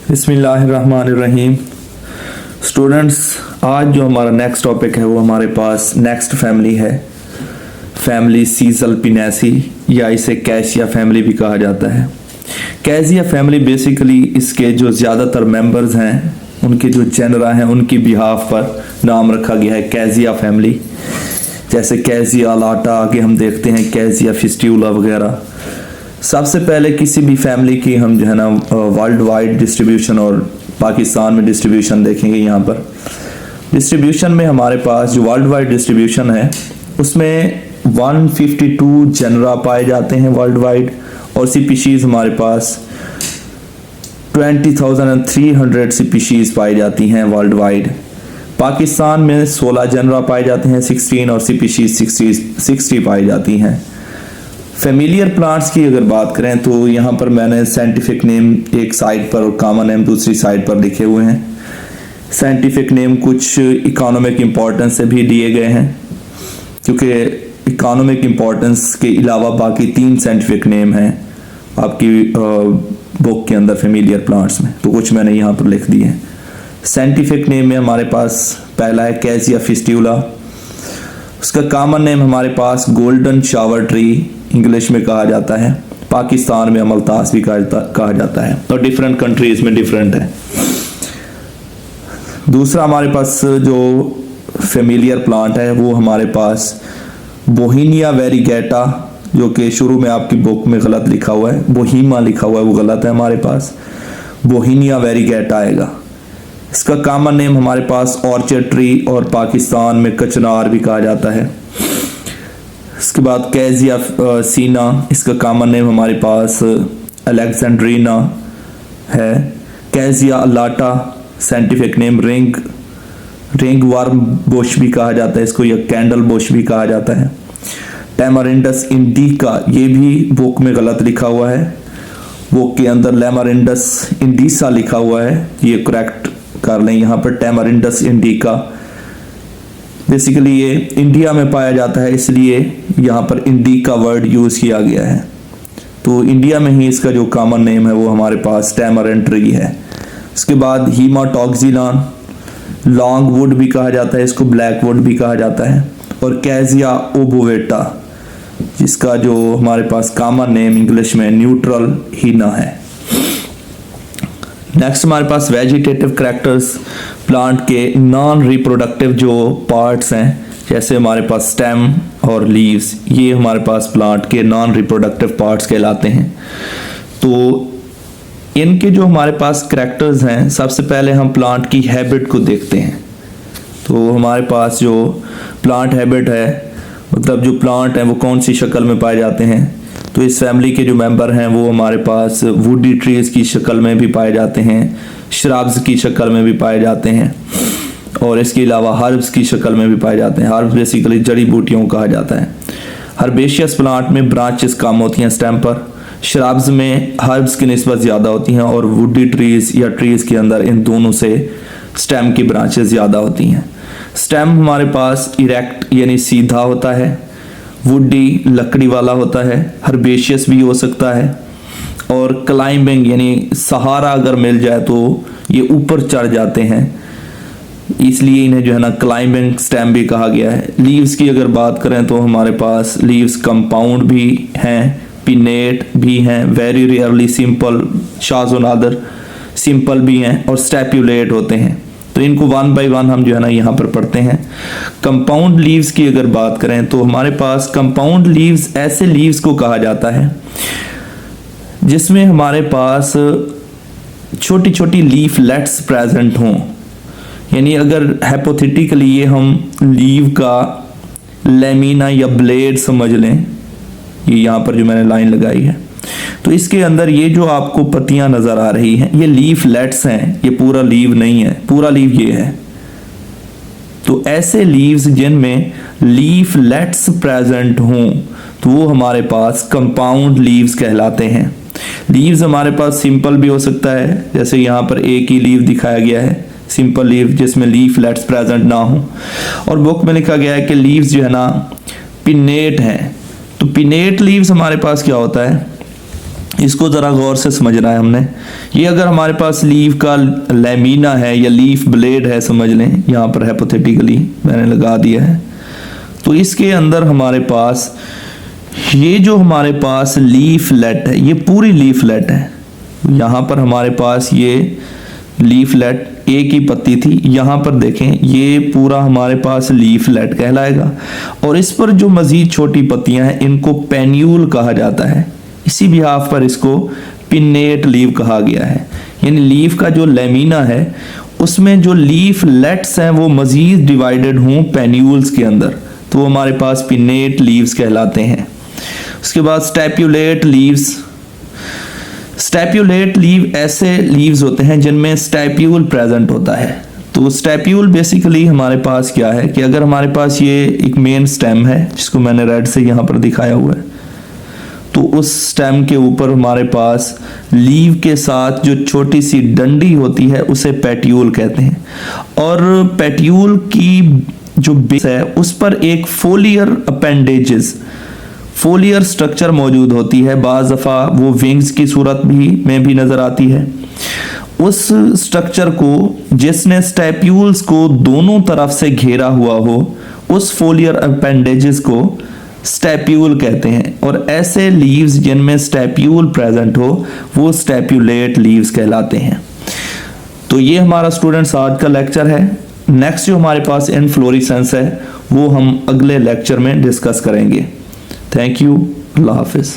बिस्मिल्लाहिर्रहमानिर्रहीम। स्टूडेंट्स, आज जो हमारा नेक्स्ट टॉपिक है वो हमारे पास नेक्स्ट फैमिली है, फैमिली सीज़ल्पिनेसी या इसे कैसिया फैमिली भी कहा जाता है। कैसिया फैमिली बेसिकली इसके जो ज़्यादातर मेंबर्स हैं उनके जो जेनरा हैं उनकी बिहाफ पर नाम रखा गया है कैसिया फैमिली। जैसे कैसिया लाटा, आगे हम देखते हैं कैसिया फिस्ट्यूला वगैरह। सबसे पहले किसी भी फैमिली की हम जो है ना वर्ल्ड वाइड डिस्ट्रीब्यूशन और पाकिस्तान में डिस्ट्रीब्यूशन देखेंगे। यहाँ पर डिस्ट्रीब्यूशन में हमारे पास जो वर्ल्ड वाइड डिस्ट्रीब्यूशन है उसमें 152 जेनरा पाए जाते हैं वर्ल्ड वाइड, और स्पीशीज़ हमारे पास 20,300 स्पीशीज़ पाई जाती हैं वर्ल्ड वाइड। पाकिस्तान में 16 जेनरा पाए जाते हैं 16, और स्पीशीज़ 60 पाई जाती हैं। फेमिलियर प्लांट्स की अगर बात करें तो यहाँ पर मैंने साइंटिफिक नेम एक साइड पर और कॉमन नेम दूसरी साइड पर लिखे हुए हैं। साइंटिफिक नेम कुछ इकोनॉमिक इम्पोर्टेंस से भी दिए गए हैं, क्योंकि इकोनॉमिक इम्पोर्टेंस के अलावा बाकी 3 साइंटिफिक नेम हैं आपकी बुक के अंदर फेमिलियर प्लांट्स में, तो कुछ मैंने यहाँ पर लिख दिए हैं। साइंटिफिक नेम में हमारे पास पहला है कैसिया फिस्ट्यूला। उसका कॉमन नेम हमारे पास गोल्डन शावर ट्री इंग्लिश में कहा जाता है, पाकिस्तान में अमलतास भी कहा जाता है, और डिफरेंट कंट्रीज में डिफरेंट है। दूसरा हमारे पास जो फेमिलियर प्लांट है वो हमारे पास बोहीनिया वेरीगेटा, जो कि शुरू में आपकी बुक में गलत लिखा हुआ है, बोहीमा लिखा हुआ है, वो गलत है। हमारे पास बोहीनिया वेरीगेटा आएगा। इसका कॉमन नेम हमारे पास ऑर्चर्ड ट्री और पाकिस्तान में कचनार भी कहा जाता है। इसके बाद कैसिया सीना, इसका कॉमन नेम हमारे पास अलेक्जेंड्रीना है। Cassia alata, scientific name ringworm bush भी कहा जाता है इसको, या कैंडल बुश भी कहा जाता है। टैमरिंडस इंडिका, ये भी बुक में गलत लिखा हुआ है, बुक के अंदर लैमरिंडस इंडिसा लिखा हुआ है, ये करेक्ट कर लें। यहाँ पर टैमरिंडस इंडिका, बेसिकली ये इंडिया में पाया जाता है, इसलिए यहाँ पर इंडिका वर्ड यूज़ किया गया है। तो इंडिया में ही इसका जो कॉमन नेम है वो हमारे पास टैमरिंड ट्री है। उसके बाद हीमाटॉक्सिलान, लॉन्ग वुड भी कहा जाता है इसको, ब्लैक वुड भी कहा जाता है। और कैसिया ओबोवेटा, जिसका जो हमारे पास कॉमन नेम इंग्लिश में न्यूट्रल हीना है। नेक्स्ट हमारे पास वेजिटेटिव कैरेक्टर्स, प्लांट के नॉन रिप्रोडक्टिव जो पार्ट्स हैं, जैसे हमारे पास स्टेम और लीव्स, ये हमारे पास प्लांट के नॉन रिप्रोडक्टिव पार्ट्स कहलाते हैं। तो इनके जो हमारे पास कैरेक्टर्स हैं, सबसे पहले हम प्लांट की हैबिट को देखते हैं। तो हमारे पास जो प्लांट हैबिट है, मतलब जो प्लांट हैं वो कौन सी शक्ल में पाए जाते हैं, तो इस फैमिली के जो मेंबर हैं वो हमारे पास वुडी ट्रीज की शक्ल में भी पाए जाते हैं, श्रब्स की शक्ल में भी पाए जाते हैं, और इसके अलावा हर्ब्स की शक्ल में भी पाए जाते हैं। हर्ब्स बेसिकली जड़ी बूटियों को कहा जाता है। हर्बेशियस प्लांट में ब्रांचेस कम होती हैं स्टेम पर, श्रब्स में हर्ब्स की निस्बत ज़्यादा होती हैं, और वुडी ट्रीज या ट्रीज के अंदर इन दोनों से स्टेम की ब्रांचेस ज़्यादा होती हैं। स्टेम हमारे पास इरेक्ट यानी सीधा होता है, वुडी लकड़ी वाला होता है, हर्बेशियस भी हो सकता है, और क्लाइंबिंग यानी सहारा अगर मिल जाए तो ये ऊपर चढ़ जाते हैं, इसलिए इन्हें जो है ना क्लाइंबिंग स्टेम भी कहा गया है। लीव्स की अगर बात करें तो हमारे पास लीव्स कंपाउंड भी हैं, पिनेट भी हैं, वेरी रेयरली सिंपल, शाज़ नादर सिंपल भी हैं, और स्टैप्यूलेट होते हैं। तो इनको 1 बाय 1 हम जो है ना यहाँ पर पढ़ते हैं। कंपाउंड लीव्स की अगर बात करें तो हमारे पास कंपाउंड लीव्स ऐसे लीव्स को कहा जाता है जिसमें हमारे पास छोटी छोटी लीफलेट्स प्रेजेंट हों। यानी अगर हाइपोथेटिकली ये हम लीव का लेमिना या ब्लेड समझ लें, ये यहाँ पर जो मैंने लाइन लगाई है, तो इसके अंदर ये जो आपको पत्तियां नजर आ रही हैं ये लीफलेट्स हैं, ये पूरा लीव नहीं है, पूरा लीव ये है। तो ऐसे लीव्स जिनमें लीफलेट्स प्रेजेंट हों तो वो हमारे पास कंपाउंड लीव्स कहलाते हैं। लीव्स हमारे पास सिंपल भी हो सकता है, जैसे यहाँ पर एक ही लीव दिखाया गया है, सिंपल लीव जिसमें लीफलेट्स प्रेजेंट ना हो, और बुक में लिखा गया है कि लीव्स जो है ना पिनेट हैं। तो पिनेट लीव्स हमारे पास क्या होता है, इसको ज़रा गौर से समझना है हमने। ये अगर हमारे पास लीफ का लैमिना है या लीफ ब्लेड है, समझ लें, यहाँ पर हाइपोथेटिकली मैंने लगा दिया है, तो इसके अंदर हमारे पास ये जो हमारे पास लीफलेट है, ये पूरी लीफलेट है। यहाँ पर हमारे पास ये लीफलेट एक ही पत्ती थी, यहाँ पर देखें ये पूरा हमारे पास लीफलेट कहलाएगा, और इस पर जो मज़ीद छोटी पत्तियां हैं इनको पेन्यूल कहा जाता है। इसी बिहाफ पर इसको पिन्नेट लीव कहा गया है। यानी लीफ का जो लेमिना है उसमें जो लीफलेट्स हैं वो मज़ीद डिवाइडेड हों पेन्यूल्स के अंदर, तो वो हमारे पास पिन्नेट लीव्स कहलाते हैं। उसके बाद स्टैप्यूलेट लीव्स। स्टैप्यूलेट लीव ऐसे लीव्स होते हैं जिनमें स्टैप्यूल प्रेजेंट होता है। तो स्टैप्यूल बेसिकली हमारे पास क्या है कि अगर हमारे पास ये एक मेन स्टेम है जिसको मैंने रेड से यहाँ पर दिखाया हुआ है, तो उस स्टेम के ऊपर हमारे पास लीव के साथ जो छोटी सी डंडी होती है उसे पेट्यूल कहते हैं, और पेट्यूल की जो बेस है उस पर एक फोलियर अपेंडेजेस, फोलियर स्ट्रक्चर मौजूद होती है। बाज़ दफ़ा वो विंग्स की सूरत में भी नज़र आती है। उस स्ट्रक्चर को, जिसने स्टैप्यूल्स को दोनों तरफ से घेरा हुआ हो, उस फोलियर अपेंडेजेस को स्टैप्यूल कहते हैं। और ऐसे लीव्स जिनमें स्टैप्यूल प्रेजेंट हो वो स्टैप्यूलेट लीव्स कहलाते हैं। तो ये हमारा स्टूडेंट्स आज का लेक्चर है। नेक्स्ट जो हमारे पास इनफ्लोरेसेंस है वो हम अगले लेक्चर में डिस्कस करेंगे। थैंक यू, अल्लाह हाफिज़।